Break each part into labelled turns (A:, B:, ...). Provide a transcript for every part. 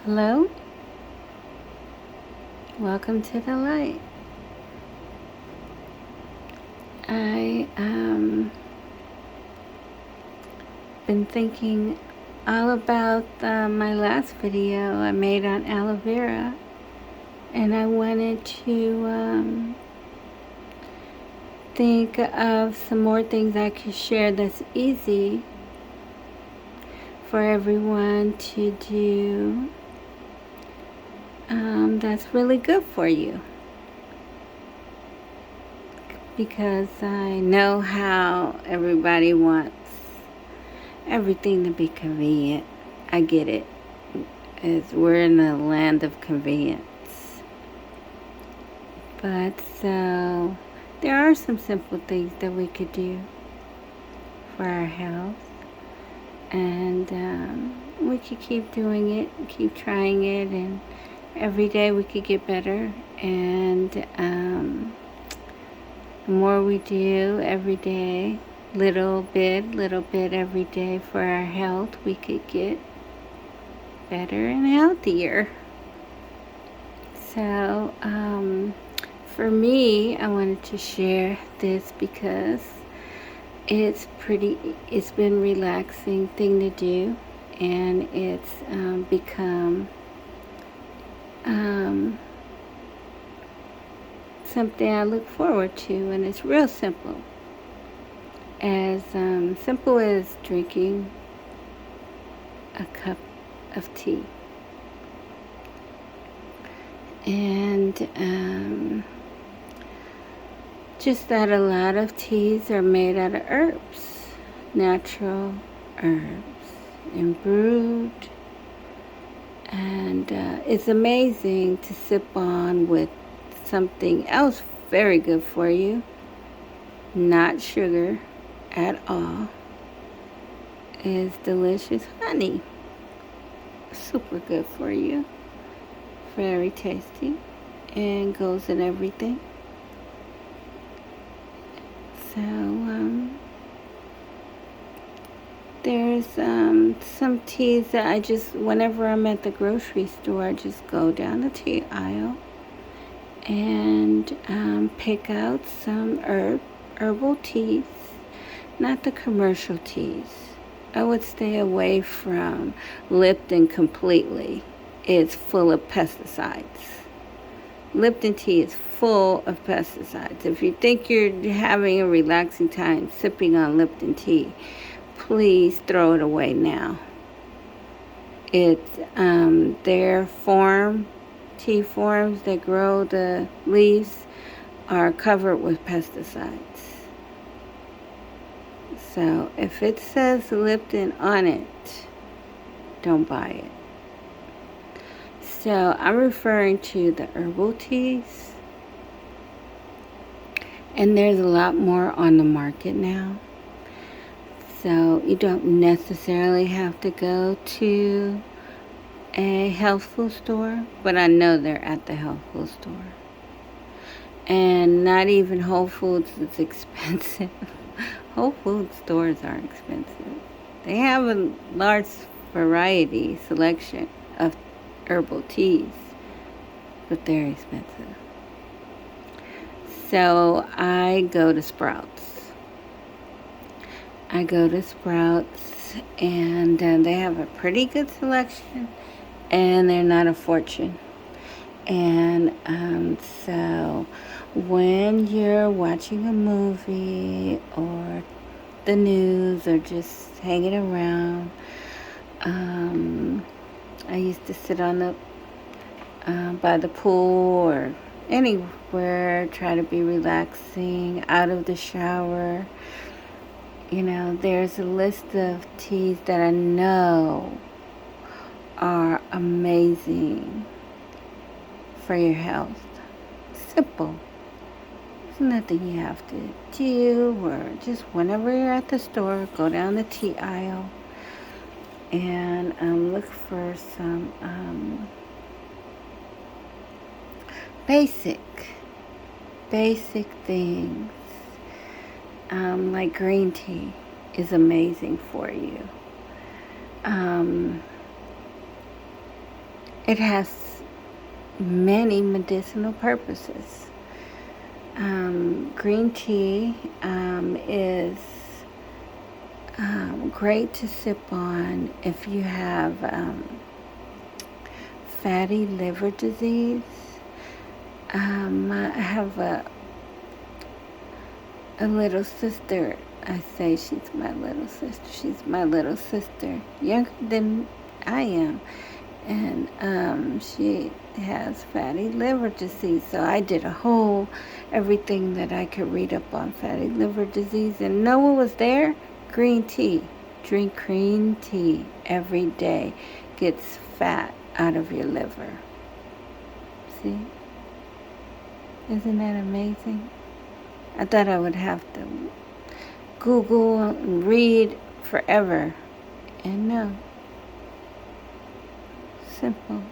A: Hello, welcome to the light. I been thinking all about my last video I made on aloe vera, and I wanted to think of some more things I could share that's easy for everyone to do, that's really good for you. Because I know how everybody wants everything to be convenient. I get it. We're in the land of convenience. But so there are some simple things that we could do for our health. And we could keep doing it, keep trying it, and every day we could get better. And the more we do every day, little bit every day for our health, we could get better and healthier. So, for me, I wanted to share this because it's been relaxing thing to do, and it's become something I look forward to, and it's real simple. As simple as drinking a cup of tea. And just that a lot of teas are made out of herbs, natural herbs, and brewed. And it's amazing to sip on with something else very good for you, not sugar at all, is delicious honey. Super good for you, very tasty, and goes in everything. So there's some teas that I just, whenever I'm at the grocery store, I just go down the tea aisle and pick out some herbal teas, not the commercial teas. I would stay away from Lipton completely. It's full of pesticides. Lipton tea is full of pesticides. If you think you're having a relaxing time sipping on Lipton tea, please throw it away now. It's their tea forms that grow the leaves are covered with pesticides. So if it says Lipton on it, don't buy it. So I'm referring to the herbal teas. And there's a lot more on the market now. So you don't necessarily have to go to a health food store, but I know they're at the health food store. And not even Whole Foods is expensive. Whole food stores are expensive. They have a large selection of herbal teas, but they're expensive. So I go to Sprouts. And they have a pretty good selection, and they're not a fortune. And so when you're watching a movie or the news or just hanging around, I used to sit on the by the pool or anywhere, try to be relaxing, out of the shower. You know, there's a list of teas that I know are amazing for your health. Simple. There's nothing you have to do, or just whenever you're at the store, go down the tea aisle and look for some basic things. Like green tea is amazing for you. it has many medicinal purposes. Green tea is great to sip on if you have fatty liver disease. I have a little sister. I say she's my little sister. She's my little sister, younger than I am. And she has fatty liver disease. So I did everything that I could read up on fatty liver disease. And know what was there? Green tea. Drink green tea every day. Gets fat out of your liver. See? Isn't that amazing? I thought I would have to Google and read forever. And no. Simple.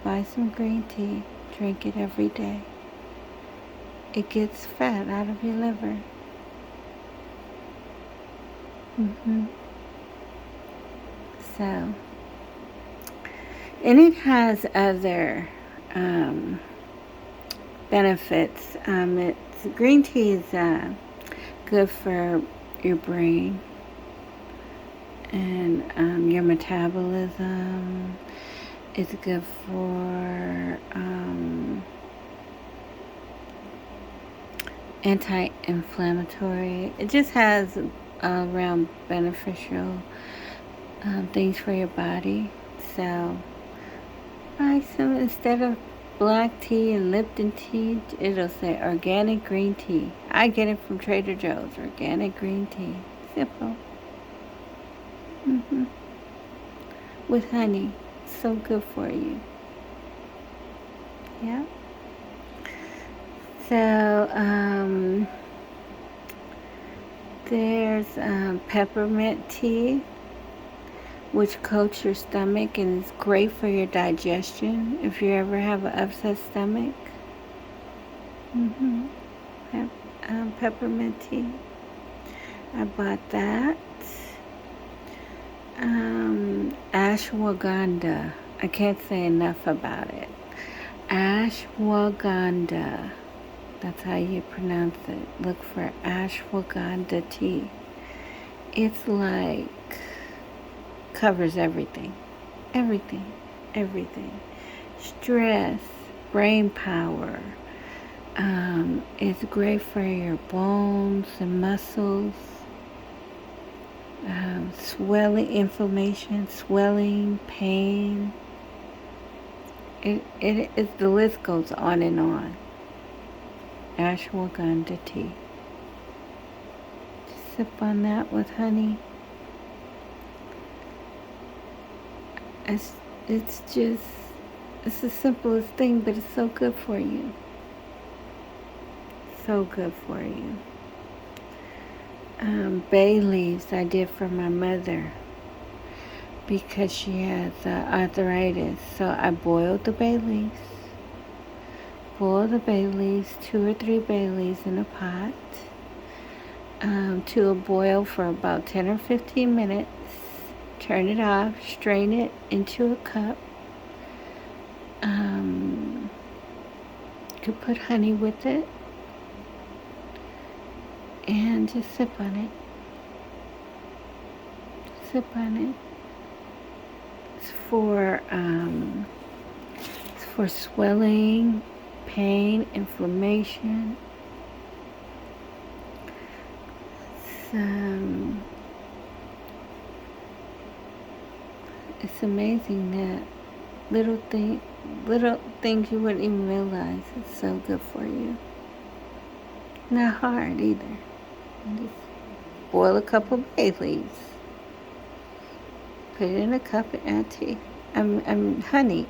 A: Buy some green tea. Drink it every day. It gets fat out of your liver. So, and it has other benefits. Green tea is good for your brain and your metabolism. It's good for anti-inflammatory. It just has all around beneficial things for your body. So buy some instead of black tea and Lipton tea. It'll say organic green tea. I get it from Trader Joe's. Organic green tea. Simple. With honey. So good for you. Yeah. So there's peppermint tea, which coats your stomach and is great for your digestion if you ever have an upset stomach. Peppermint tea. I bought that. Ashwagandha. I can't say enough about it. Ashwagandha. That's how you pronounce it. Look for ashwagandha tea. It's like covers everything. Everything. Stress, brain power. It's great for your bones and muscles. Swelling, inflammation, swelling, pain. The list goes on and on. Ashwagandha tea. Just sip on that with honey. It's the simplest thing, but it's so good for you. So good for you. Bay leaves I did for my mother because she has arthritis. So I boiled the bay leaves. Boil the bay leaves, 2 or 3 bay leaves in a pot to a boil for about 10 or 15 minutes. Turn it off, strain it into a cup. You could put honey with it and just sip on it. It's for swelling, pain, inflammation. It's amazing that little things you wouldn't even realize. It's so good for you. Not hard either. Just boil a couple of bay leaves. Put it in a cup and add tea. Honey.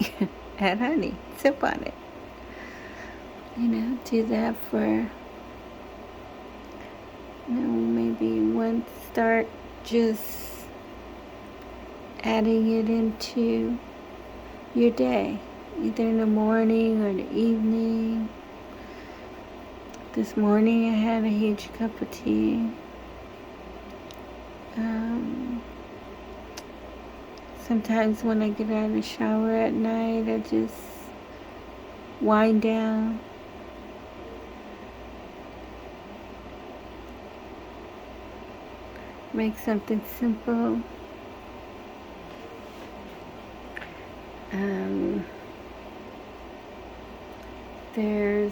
A: Add honey. Sip on it. Do that for, maybe start just adding it into your day, either in the morning or the evening. This morning I had a huge cup of Sometimes when I get out of the shower at night, I just wind down. Make something simple. There's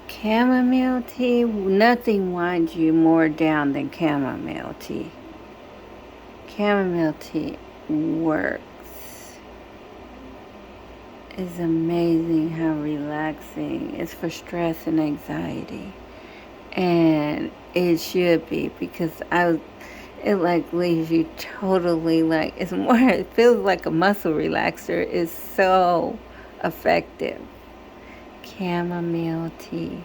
A: chamomile tea. Nothing winds you more down than chamomile tea. Chamomile tea works. It's amazing how relaxing. It's for stress and anxiety. And it should be, because it like leaves you totally like, it's more, it feels like a muscle relaxer. It's so effective. Chamomile tea.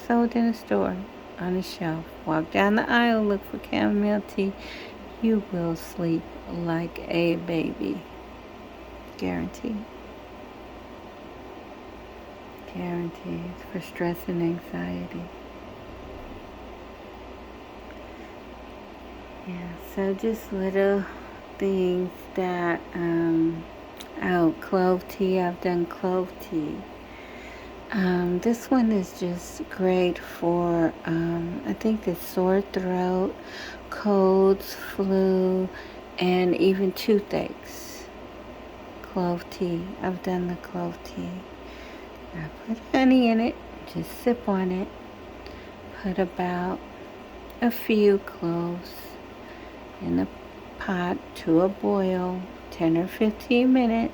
A: Sold in a store, on a shelf. Walk down the aisle, look for chamomile tea. You will sleep like a baby. Guaranteed. Guaranteed. For stress and anxiety. Yeah, so just little things that, clove tea. I've done clove tea. This one is just great for, I think it's sore throat, colds, flu, and even toothaches. Clove tea. I've done the clove tea. I put honey in it, just sip on it. Put about a few cloves in a pot to a boil, 10 or 15 minutes.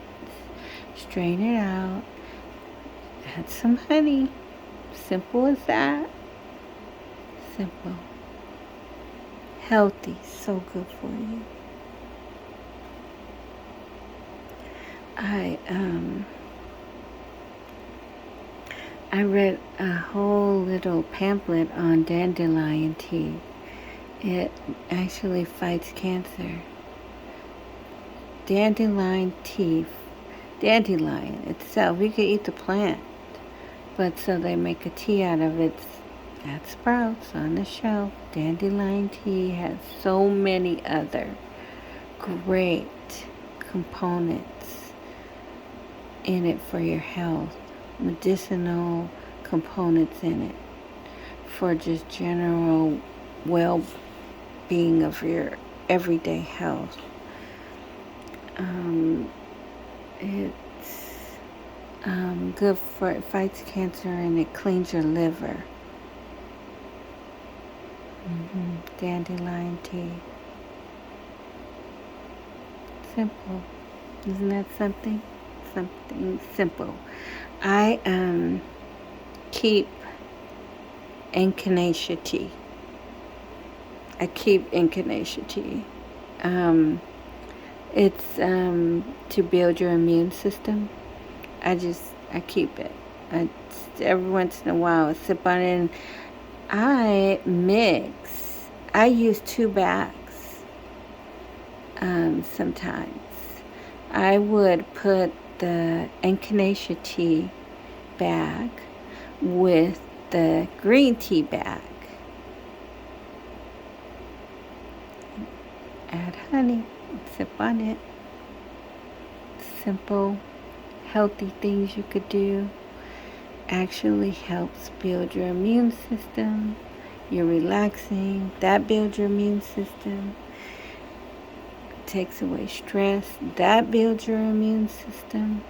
A: Strain it out. Add some honey. Simple as that. Simple. Healthy. So good for you. I read a whole little pamphlet on dandelion tea. It actually fights cancer. Dandelion tea. Dandelion itself, you can eat the plant. But so they make a tea out of it at Sprouts on the shelf. Dandelion tea has so many other great components in it for your health. Medicinal components in it for just general well-being of your everyday health. It's good for, it fights cancer and it cleans your liver. Dandelion tea. Simple. Isn't that something? Something simple. I keep echinacea tea. I keep echinacea tea. It's to build your immune system. I keep it. Every once in a while I sip on it, and I use 2 bags sometimes. I would put the echinacea tea bag with the green tea bag. Add honey, sip on it. Simple, healthy things you could do. Actually helps build your immune system. You're relaxing. That builds your immune system. Takes away stress. That builds your immune system.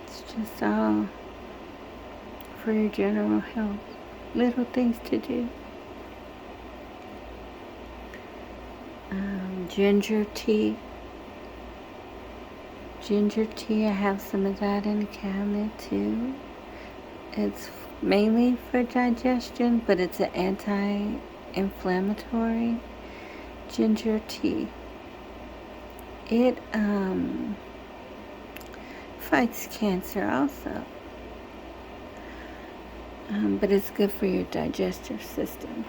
A: It's just all for your general health. Little things to do. Ginger tea. Ginger tea, I have some of that in the cabinet too. It's mainly for digestion, but it's an anti-inflammatory. Ginger tea. It fights cancer also. But it's good for your digestive system.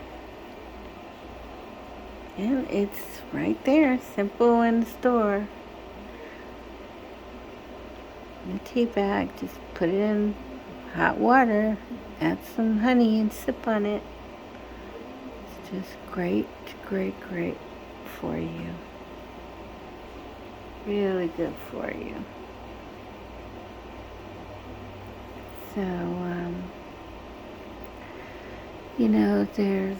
A: And it's right there, simple in the store. In a tea bag, just put it in hot water, add some honey and sip on it. just great, great, great for you. Really good for you. So, there's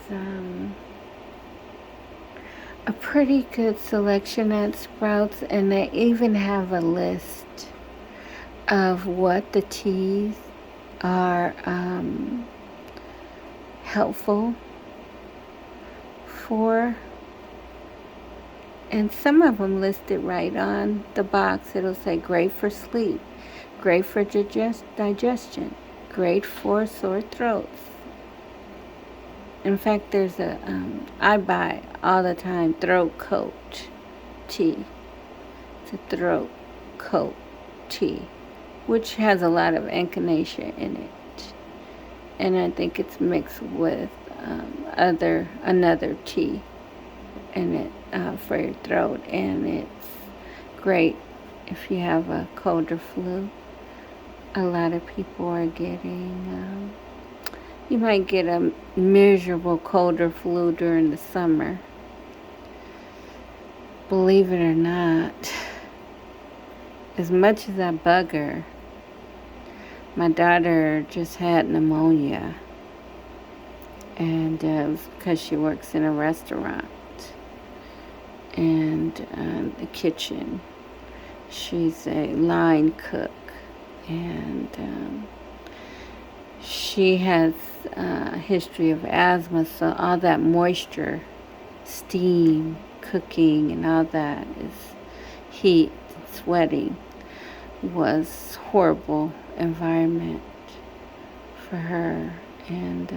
A: a pretty good selection at Sprouts, and they even have a list of what the teas are helpful for. And some of them listed right on the box. It'll say great for sleep, great for digestion, great for sore throats. In fact, there's I buy all the time throat coat tea. It's a throat coat tea, which has a lot of echinacea in it. And I think it's mixed with another tea in it for your throat. And it's great if you have a cold or flu. A lot of people are getting... you might get a miserable cold or flu during the summer. Believe it or not, as much as I bug her, my daughter just had pneumonia. And it was because she works in a restaurant. And the kitchen. She's a line cook. And she has a history of asthma, so all that moisture, steam, cooking, and all that is heat, sweating, was horrible environment for her. And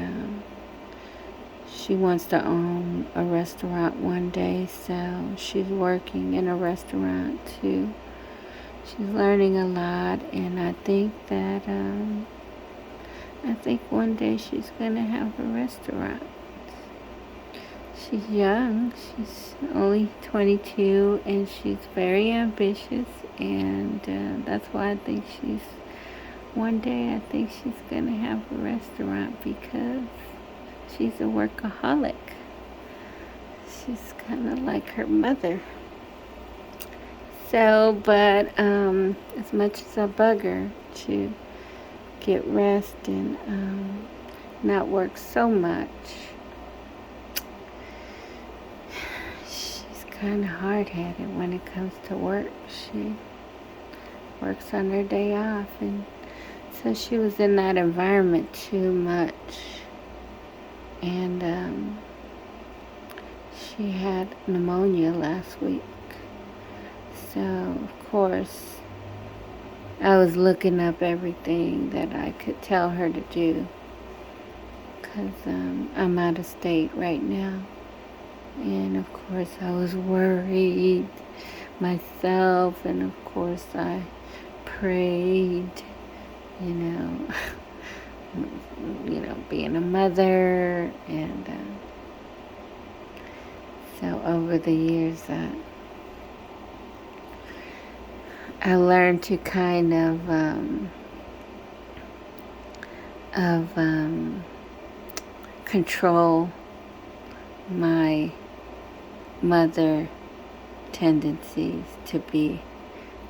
A: she wants to own a restaurant one day, so she's working in a restaurant too. She's learning a lot, and I think that one day she's gonna have a restaurant. She's young. She's only 22, and she's very ambitious, and that's why I think one day I think she's gonna have a restaurant, because she's a workaholic. She's kind of like her mother. So, but as much as I bug her to get rest and not work so much, she's kind of hard-headed when it comes to work. She works on her day off, and so she was in that environment too much. And she had pneumonia last week. So, of course, I was looking up everything that I could tell her to do, because I'm out of state right now. And, of course, I was worried myself, and, of course, I prayed, being a mother. And so over the years, I learned to kind of control my mother tendencies to be,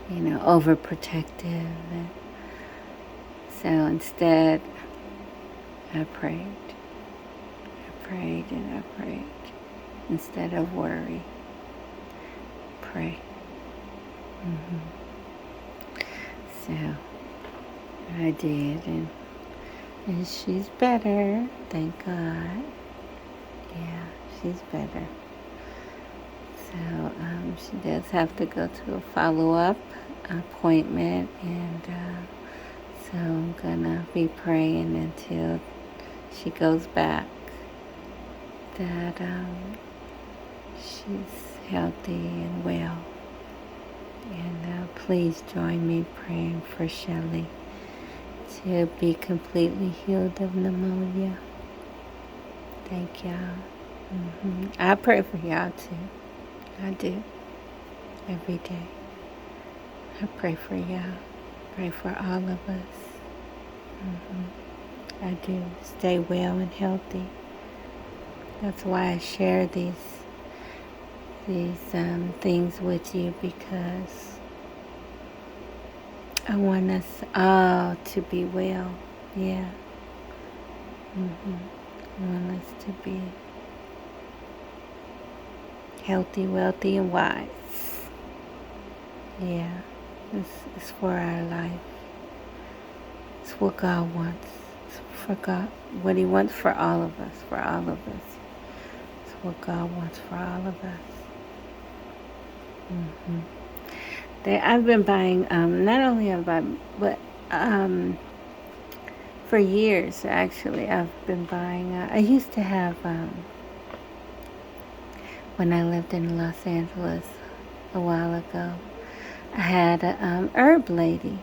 A: overprotective. And so instead, I prayed and I prayed. Instead of worry, pray. So I did, and she's better, thank God. Yeah, she's better. So she does have to go to a follow-up appointment, and so I'm gonna be praying until she goes back that she's healthy and well. And please join me praying for Shelly to be completely healed of pneumonia. Thank y'all. I pray for y'all too. I do. Every day. I pray for y'all. Pray for all of us. I do. Stay well and healthy. That's why I share these things with you, because I want us all to be well. Yeah. I want us to be healthy, wealthy, and wise. Yeah. It's for our life. It's what God wants. It's for God. What He wants for all of us. For all of us. It's what God wants for all of us. I've been buying, not only have I, but for years actually, I've been buying, I used to have, when I lived in Los Angeles a while ago, I had a herb lady,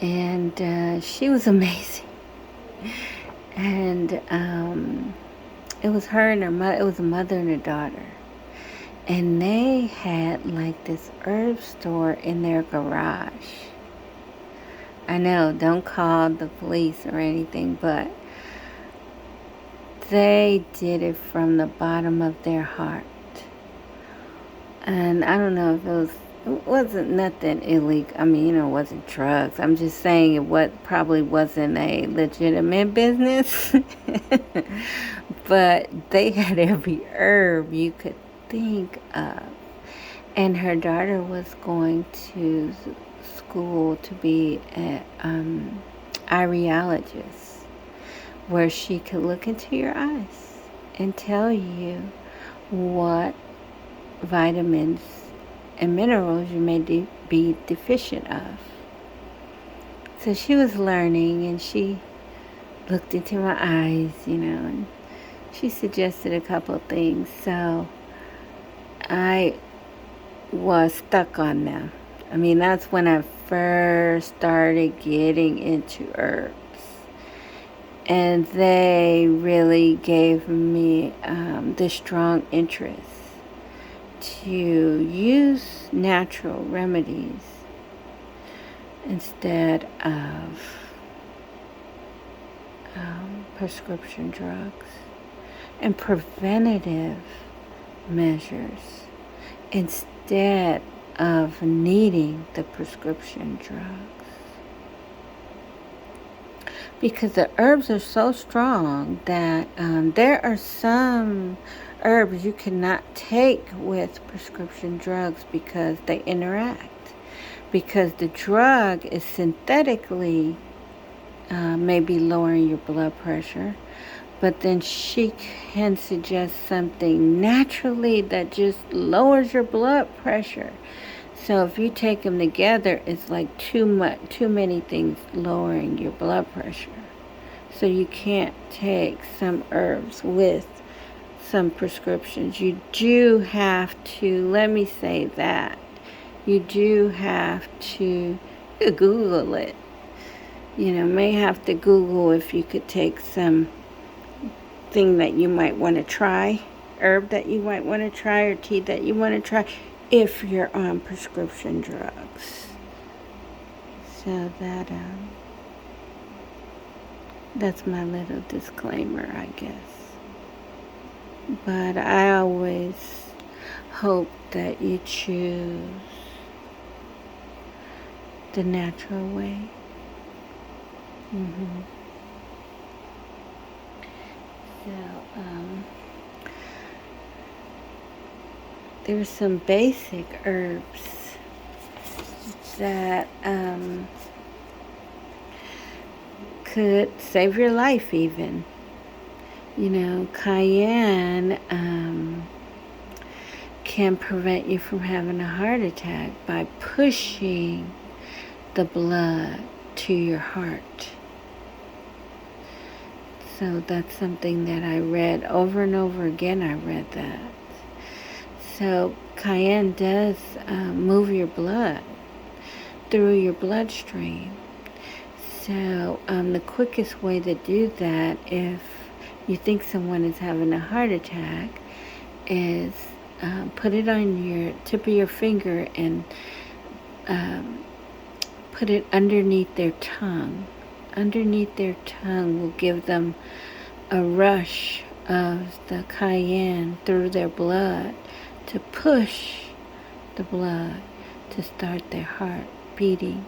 A: and she was amazing. And it was her and her mother, it was a mother and a daughter. And they had like this herb store in their garage. I know, don't call the police or anything, but they did it from the bottom of their heart. And I don't know if it wasn't nothing illegal. I mean, it wasn't drugs. I'm just saying it probably wasn't a legitimate business. But they had every herb you could think of. And her daughter was going to school to be an iridologist, where she could look into your eyes and tell you what vitamins and minerals you may be deficient of. So she was learning, and she looked into my eyes, and she suggested a couple of things. So I was stuck on them. I mean, that's when I first started getting into herbs. And they really gave me the strong interest to use natural remedies instead of prescription drugs, and preventative measures instead of needing the prescription drugs. Because the herbs are so strong that there are some herbs you cannot take with prescription drugs because they interact. Because the drug is synthetically maybe lowering your blood pressure, but then she can suggest something naturally that just lowers your blood pressure. So if you take them together, it's like too many things lowering your blood pressure. So you can't take some herbs with some prescriptions. You do have to, let me say that, you do have to Google it. May have to Google if you could take some thing that you might want to try, herb that you might want to try, or tea that you want to try, if you're on prescription drugs. So that's my little disclaimer, I guess. But I always hope that you choose the natural way. So, there's some basic herbs that could save your life even. Cayenne can prevent you from having a heart attack by pushing the blood to your heart. So that's something that I read over and over again. I read that. So cayenne does move your blood through your bloodstream. So the quickest way to do that, if you think someone is having a heart attack, is put it on your tip of your finger and put it underneath their tongue. Underneath their tongue will give them a rush of the cayenne through their blood to push the blood to start their heart beating.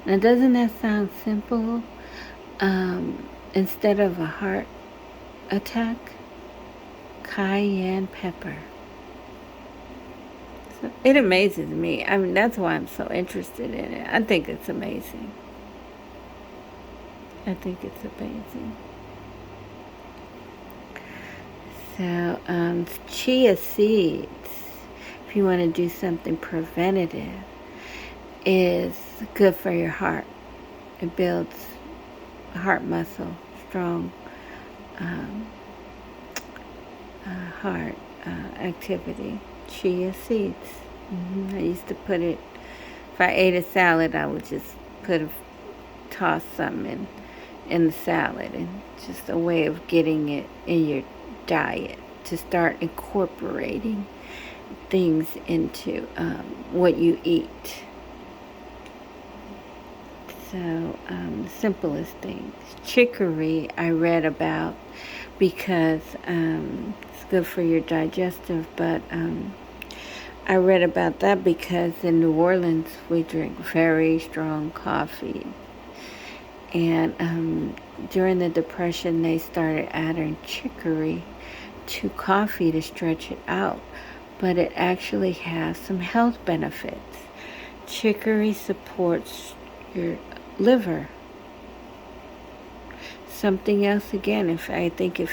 A: Now, doesn't that sound simple? Instead of a heart attack, cayenne pepper. So it amazes me. I mean, that's why I'm so interested in it. I think it's amazing. I think it's amazing. So, chia seeds, if you want to do something preventative, is good for your heart. It builds heart muscle, strong heart activity. Chia seeds. I used to put it, if I ate a salad, I would just toss some in the salad, and just a way of getting it in your diet to start incorporating things into what you eat. So, the simplest things. Chicory I read about because it's good for your digestive, but I read about that because in New Orleans we drink very strong coffee. And during the Depression they started adding chicory to coffee to stretch it out, but it actually has some health benefits. Chicory supports your liver. Something else again, if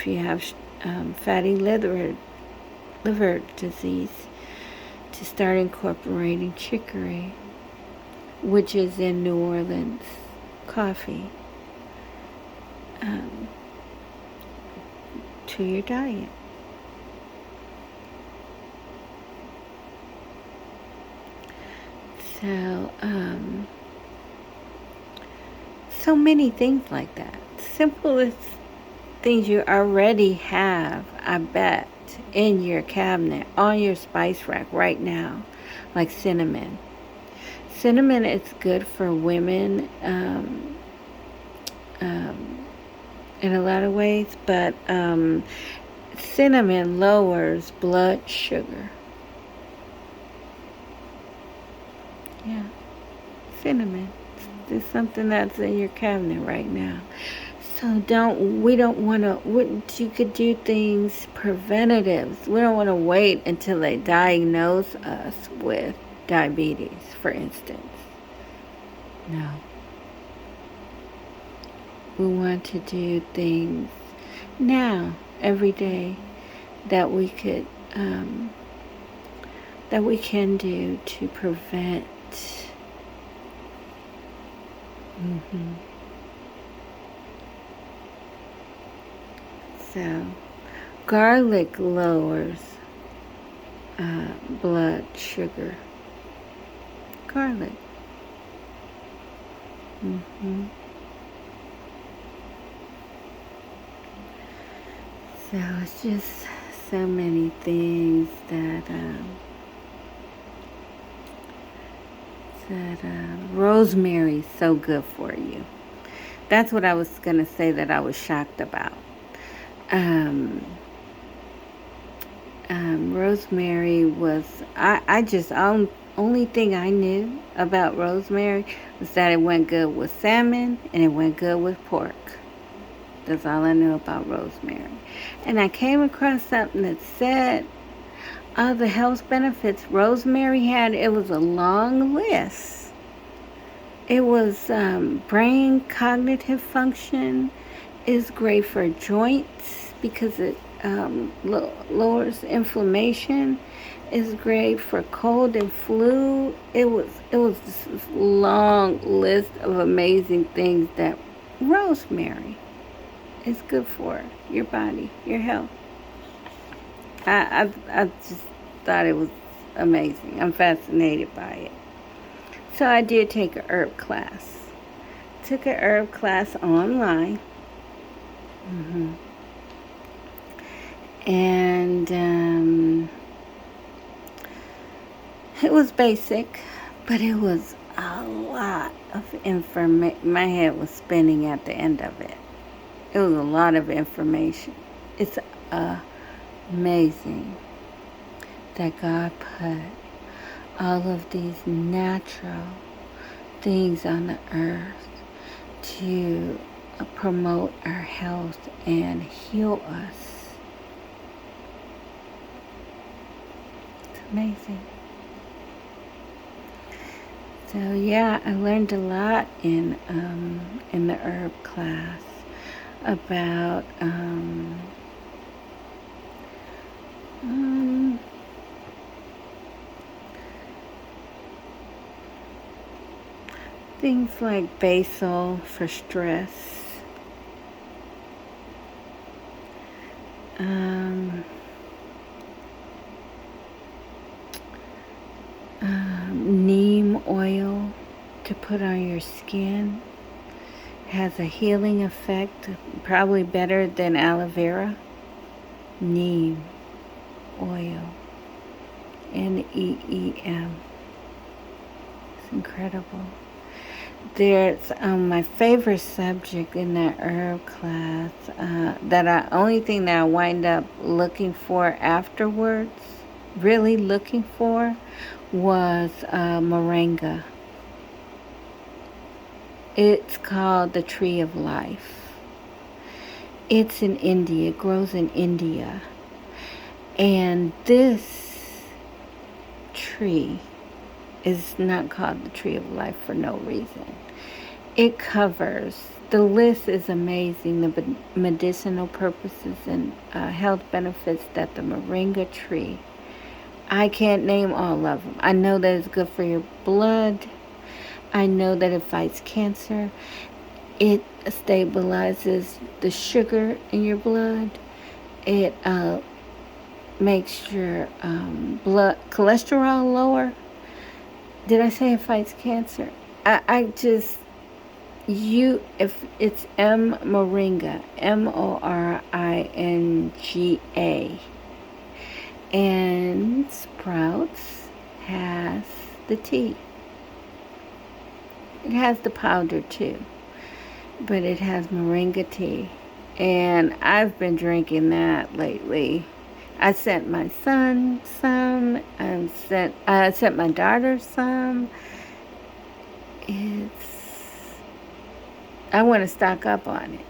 A: you have fatty liver disease, to start incorporating chicory, which is in New Orleans coffee, to your diet. So, so many things like that. Simplest things you already have, I bet, in your cabinet, on your spice rack right now, like cinnamon. Cinnamon is good for women in a lot of ways, but cinnamon lowers blood sugar. Yeah, cinnamon. It's something that's in your cabinet right now. So you could do things preventatives. We don't want to wait until they diagnose us with diabetes, for instance. No. We want to do things now, every day, that we can do to prevent. So, garlic lowers blood sugar. Garlic. So it's just so many things that rosemary is so good for you. That's what I was going to say that I was shocked about. Rosemary was, only thing I knew about rosemary was that it went good with salmon and it went good with pork. That's all I knew about rosemary. And I came across something that said all the health benefits rosemary had. It was a long list. It was brain cognitive function, is great for joints because it lowers inflammation, is great for cold and flu. It was this long list of amazing things that rosemary is good for your body, your health. I just thought it was amazing. I'm fascinated by it. So I did take an herb class. Took an herb class online. And it was basic, but it was a lot of information. My head was spinning at the end of it. It was a lot of information. It's amazing that God put all of these natural things on the earth to promote our health and heal us. It's amazing. So yeah, I learned a lot in the herb class about things like basil for stress, neem oil to put on your skin. Has a healing effect, probably better than aloe vera. Neem oil, NEEM. It's incredible. There's my favorite subject in that herb class, only thing that I wind up looking for afterwards, really looking for, was moringa. It's called the tree of life. It's in India. It grows in India. And this tree is not called the tree of life for no reason. It covers, the list is amazing, the medicinal purposes and health benefits that the moringa tree, I can't name all of them. I know that it's good for your blood. I know that it fights cancer. It stabilizes the sugar in your blood. It makes your blood cholesterol lower. Did I say it fights cancer? If it's moringa, moringa, and Sprouts has the tea. It has the powder too, but it has moringa tea, and I've been drinking that lately. I sent my son some, and I sent my daughter some. I want to stock up on it.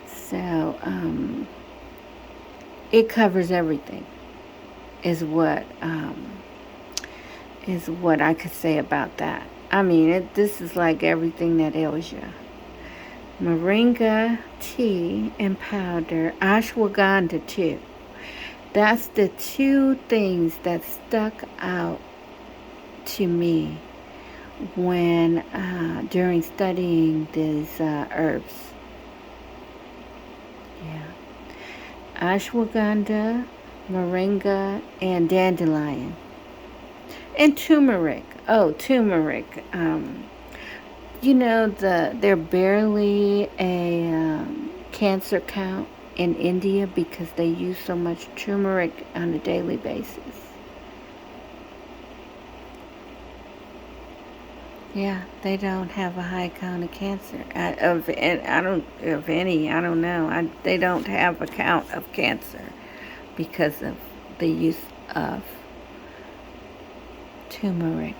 A: So, it covers everything, is what I could say about that. I mean, this is like everything that ails you. Moringa tea and powder, ashwagandha too. That's the two things that stuck out to me when during studying these herbs. Yeah, ashwagandha, moringa, and dandelion, and turmeric. Oh, turmeric. They're barely a cancer count in India because they use so much turmeric on a daily basis. Yeah, they don't have a high count of cancer. They don't have a count of cancer because of the use of turmeric.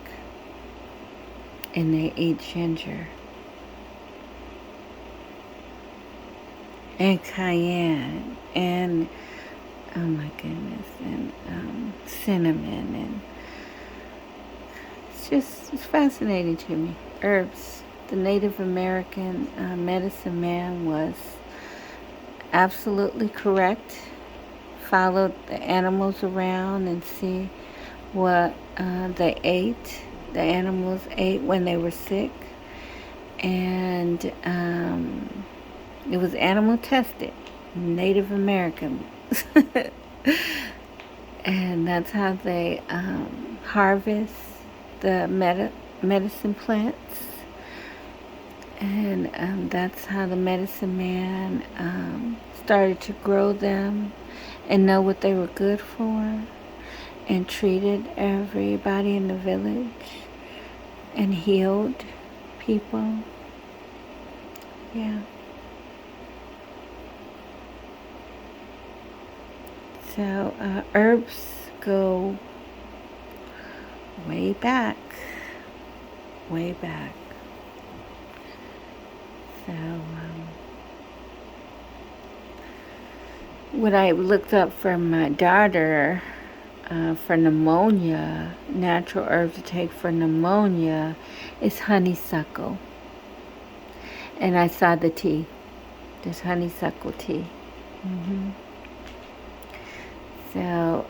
A: And they eat ginger and cayenne and, oh my goodness, and cinnamon, and it's fascinating to me. Herbs. The Native American medicine man was absolutely correct. Followed the animals around and see what they ate. The animals ate when they were sick, and it was animal tested, Native American. And that's how they harvest the medicine plants, and that's how the medicine man started to grow them and know what they were good for, and treated everybody in the village and healed people. Yeah. So herbs go way back, way back. So what I looked up for my daughter for pneumonia, natural herb to take for pneumonia, is honeysuckle. And I saw the tea. There's honeysuckle tea. So,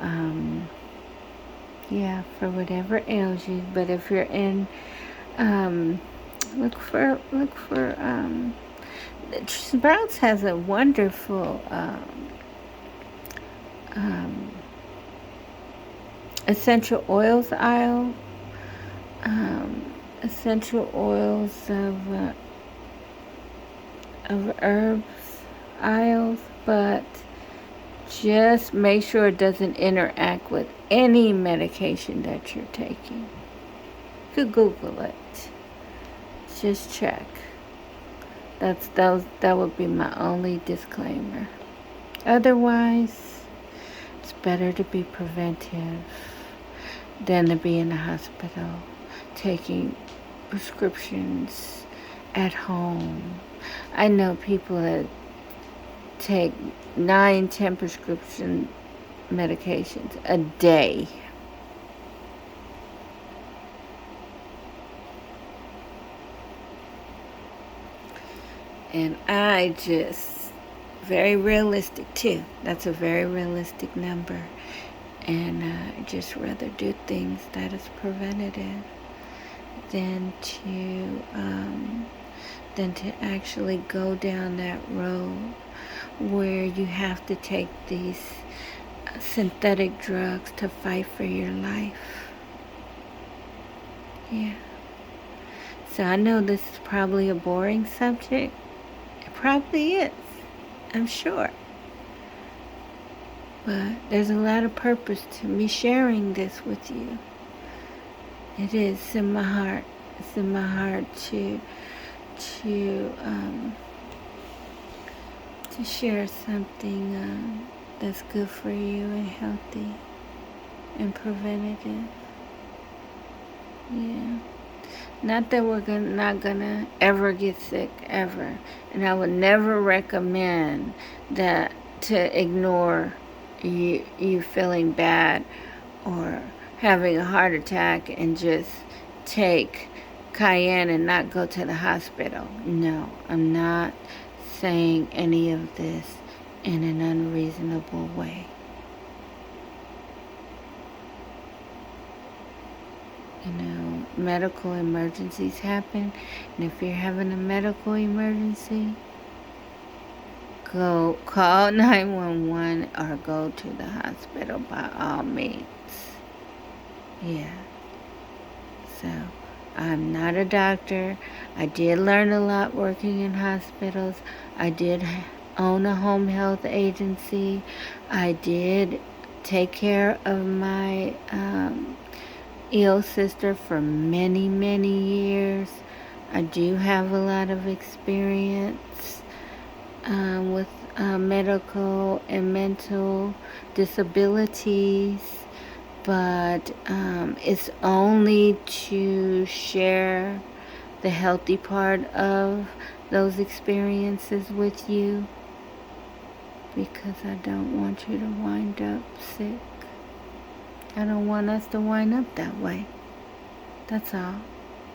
A: yeah, for whatever ails you. But if you're in, look for, Sprouts has a wonderful, essential oils aisle. Essential oils of herbs aisles, but just make sure it doesn't interact with any medication that you're taking. You could Google it. Just check. That would be my only disclaimer. Otherwise, it's better to be preventive than to be in the hospital taking prescriptions at home. I know people that take 9-10 prescription medications a day. And I just, very realistic too. That's a very realistic number. And I just rather do things that is preventative than to actually go down that road where you have to take these synthetic drugs to fight for your life. Yeah. So I know this is probably a boring subject. It probably is, I'm sure. But there's a lot of purpose to me sharing this with you. It is in my heart. It's in my heart to share something that's good for you and healthy and preventative. Yeah. Not that we're not gonna ever get sick, ever. And I would never recommend that to ignore you feeling bad or having a heart attack and just take cayenne and not go to the hospital. No, I'm not saying any of this in an unreasonable way. You know, medical emergencies happen, and if you're having a medical emergency, go call 911 or go to the hospital by all means. Yeah. So, I'm not a doctor. I did learn a lot working in hospitals. I did own a home health agency. I did take care of my ill sister for many, many years. I do have a lot of experience with medical and mental disabilities, but it's only to share the healthy part of those experiences with you, because I don't want you to wind up sick. I don't want us to wind up that way. That's all.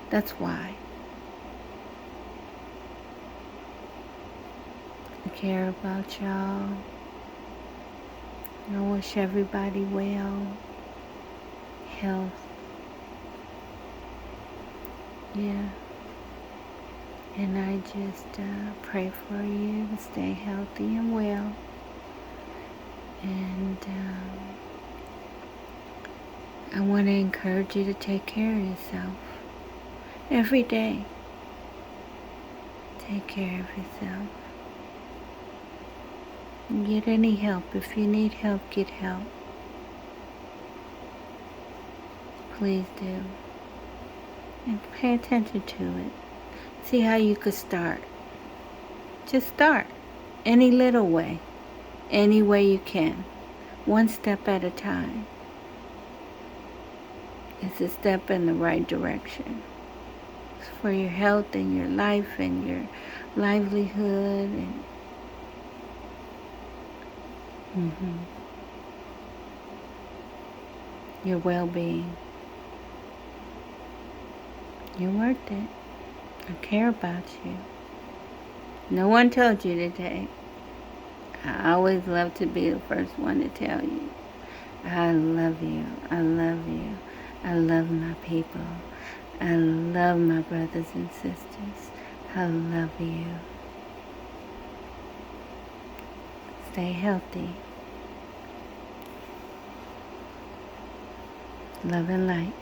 A: That's why. I care about y'all. I wish everybody well, health. Yeah. And I just pray for you to stay healthy and well. And I want to encourage you to take care of yourself every day. Take care of yourself. Get any help. If you need help, get help. Please do. And pay attention to it. See how you could start. Just start. Any little way. Any way you can. One step at a time. It's a step in the right direction. It's for your health and your life and your livelihood and your well-being. You're worth it. I care about you. No one told you today. I always love to be the first one to tell you. I love you. I love you. I love my people. I love my brothers and sisters. I love you. Stay healthy. Love and light.